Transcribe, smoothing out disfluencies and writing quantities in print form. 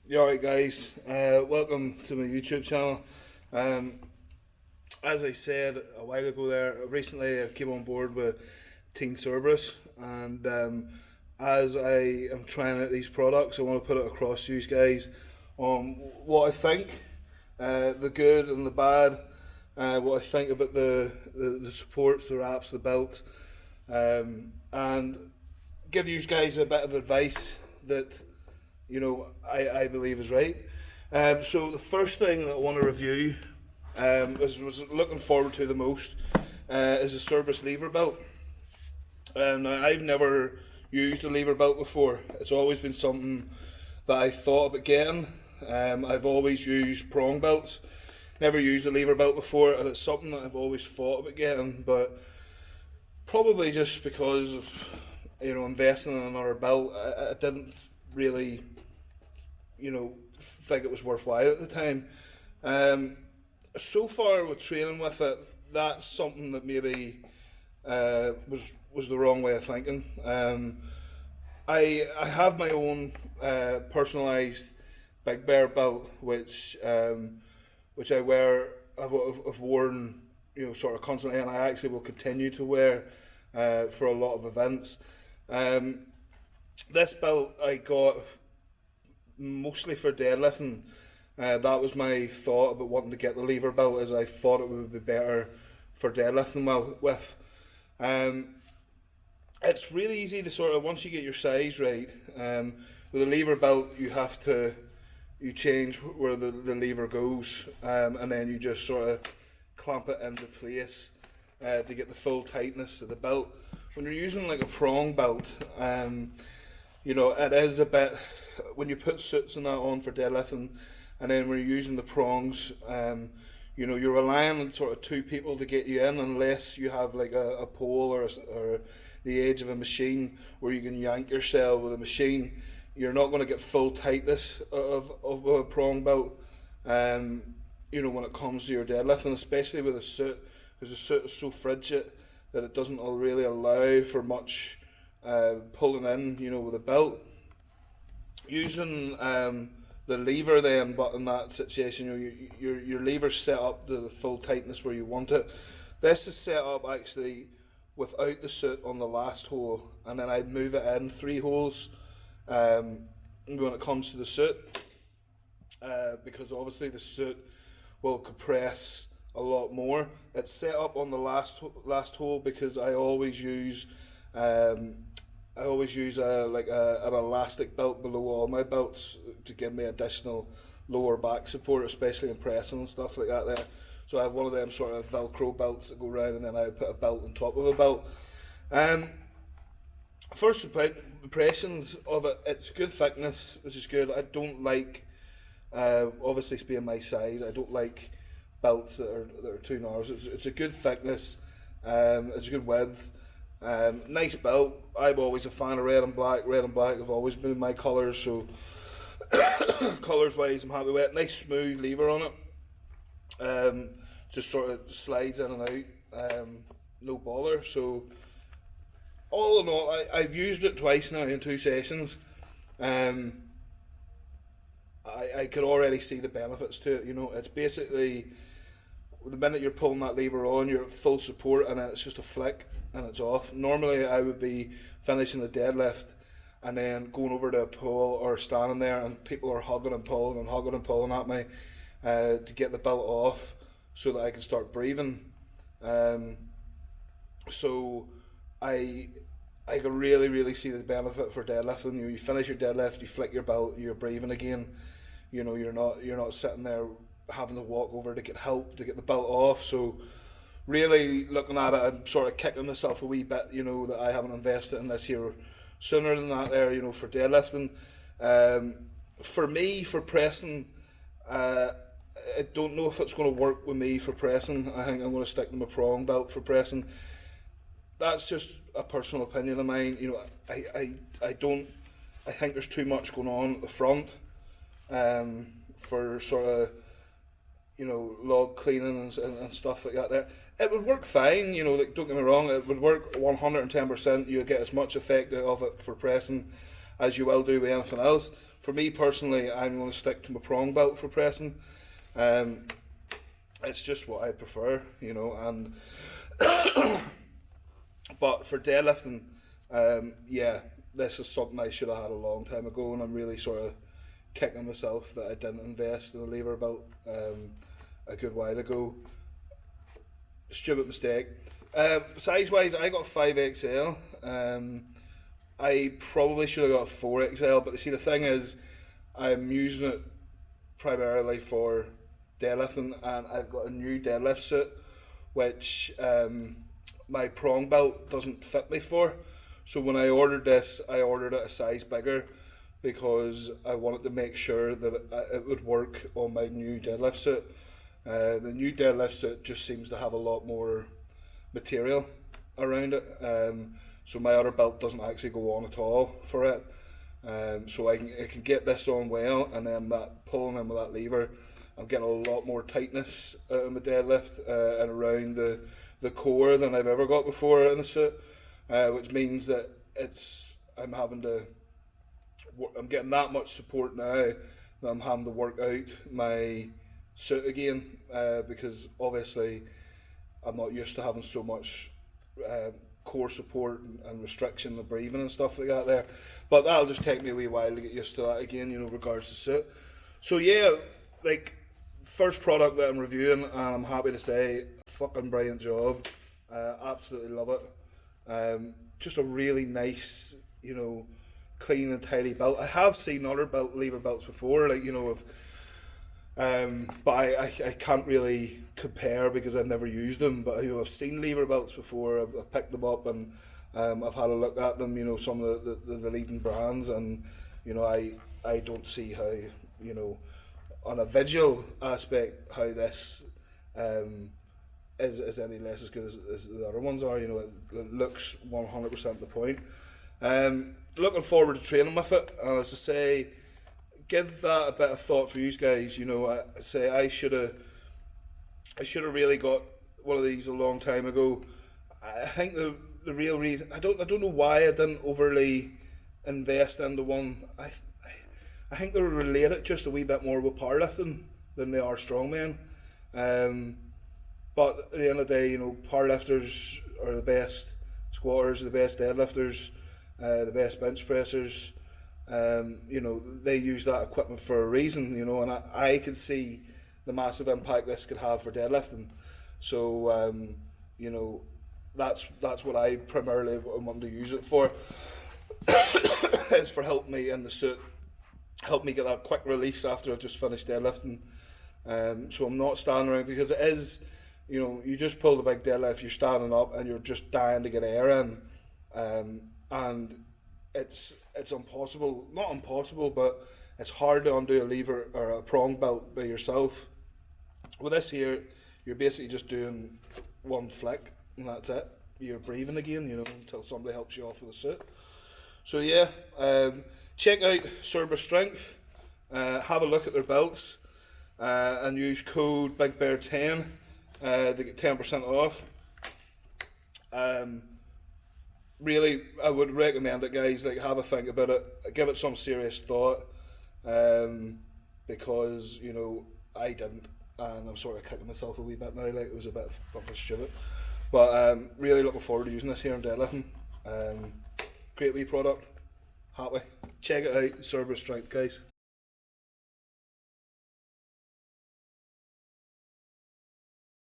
You alright, guys? Welcome to my YouTube channel. Um, as I said a while ago there, recently I came on board with Team Cerberus, and as I am trying out these products, I want to put it across to you guys on what I think, the good and the bad, what I think about the supports, the wraps, the belts, and give you guys a bit of advice that I believe is right. So the first thing that I want to review, was looking forward to the most, is a Cerberus lever belt. Now I've never used a lever belt before. It's always been something that I thought about getting. I've always used prong belts, never used a lever belt before, and it's something that I've always thought about getting, but probably just because of investing in another belt, I didn't really think it was worthwhile at the time. So far with training with it, that's something that maybe was the wrong way of thinking. I have my own personalised Big Bear belt, which I wear. I've worn sort of constantly, and I actually will continue to wear for a lot of events. This belt I got mostly for deadlifting. That was my thought about wanting to get the lever belt, as I thought it would be better for deadlifting with. It's really easy to sort of, once you get your size right, with a lever belt you change where the lever goes, and then you just sort of clamp it into place to get the full tightness of the belt. When you're using like a prong belt, it is a bit, when you put suits and that on for deadlifting, and then when you're using the prongs, you're relying on sort of two people to get you in, unless you have like a pole or the edge of a machine where you can yank yourself with a machine. You're not going to get full tightness of a prong belt, when it comes to your deadlifting, especially with a suit, because the suit is so frigid that it doesn't really allow for much pulling in, with a belt. Using the lever then, but in that situation, your lever's set up to the full tightness where you want it. This is set up actually without the suit on the last hole, and then I'd move it in 3 holes when it comes to the suit, because obviously the suit will compress a lot more. It's set up on the last hole because I always use an elastic belt below all my belts to give me additional lower back support, especially in pressing and stuff like that there. So I have one of them sort of Velcro belts that go around, and then I put a belt on top of a belt. First impressions of it, it's good thickness, which is good. I don't like, obviously being my size, I don't like belts that are too narrow. It's a good thickness, it's a good width. Nice belt. I'm always a fan of red and black. Red and black have always been my colours, so colours wise I'm happy with it. Nice smooth lever on it. Just sort of slides in and out. No bother. So all in all, I've used it twice now in 2 sessions. I could already see the benefits to it. It's basically, the minute you're pulling that lever on, you're at full support, and then it's just a flick and it's off. Normally I would be finishing the deadlift and then going over to a pool or standing there, and people are hugging and pulling at me to get the belt off so that I can start breathing. So I can really see the benefit for deadlifting. You finish your deadlift, you flick your belt, you're breathing again. You're not sitting there having to walk over to get help to get the belt off. So really looking at it, I'm sort of kicking myself a wee bit, that I haven't invested in this here sooner than that there, for deadlifting. For me, for pressing, I don't know if it's going to work with me for pressing. I think I'm going to stick to my prong belt for pressing. That's just a personal opinion of mine. I think there's too much going on at the front for sort of log cleaning and stuff like that there. It would work fine, like, don't get me wrong, it would work 110%. You would get as much effect out of it for pressing as you will do with anything else. For me personally, I'm going to stick to my prong belt for pressing. It's just what I prefer, you know. And but for deadlifting, yeah, this is something I should have had a long time ago, and I'm really sort of kicking myself that I didn't invest in a lever belt a good while ago. Stupid mistake. Size wise, I got 5XL. I probably should have got a 4XL, but see, the thing is, I'm using it primarily for deadlifting, and I've got a new deadlift suit which my prong belt doesn't fit me for. So when I ordered this, I ordered it a size bigger because I wanted to make sure that it would work on my new deadlift suit. The new deadlift suit just seems to have a lot more material around it, so my other belt doesn't actually go on at all for it. So I can get this on well, and then that pulling in with that lever, I'm getting a lot more tightness out of my deadlift and around the core than I've ever got before in a suit, which means that I'm getting that much support now that I'm having to work out my suit again, because obviously I'm not used to having so much core support and restriction of breathing and stuff like that there. But that'll just take me a wee while to get used to that again, you know, regards to suit. So yeah, like, first product that I'm reviewing, and I'm happy to say, fucking brilliant job. Absolutely love it. Just a really nice, you know, clean and tidy belt. I have seen other lever belts before, like, you know, but I can't really compare because I've never used them. But, you know, I've seen lever belts before. I've picked them up, and I've had a look at them. You know, some of the leading brands, and you know, I don't see how, you know, on a visual aspect, how this is any less as good as the other ones are. You know, it looks 100% the point. Looking forward to training with it, and as I say, give that a bit of thought for you guys. You know, I say I should have really got one of these a long time ago. I think the real reason, I don't know why I didn't overly invest into one. I think they're related just a wee bit more with powerlifting than they are strongmen. But at the end of the day, you know, powerlifters are the best squatters, the best deadlifters, the best bench pressers. You know, they use that equipment for a reason, you know, and I could see the massive impact this could have for deadlifting. So, you know, that's what I primarily want to use it for. It's for helping me in the suit, help me get that quick release after I've just finished deadlifting. So I'm not standing around, because it is, you know, you just pull the big deadlift, you're standing up and you're just dying to get air in, and it's impossible, not impossible, but it's hard to undo a lever or a prong belt by yourself. With this here, you're basically just doing one flick and that's it. You're breathing again, you know, until somebody helps you off with the suit. So yeah, check out Cerberus Strength, have a look at their belts, and use code BigBear10 to get 10% off. Really, I would recommend it, guys. Like, have a think about it, give it some serious thought, because, you know, I didn't, and I'm sort of kicking myself a wee bit now. Like, it was a bit of stupid, but really looking forward to using this here in deadlifting. Great wee product. Happy. Check it out, Cerberus Strength, guys.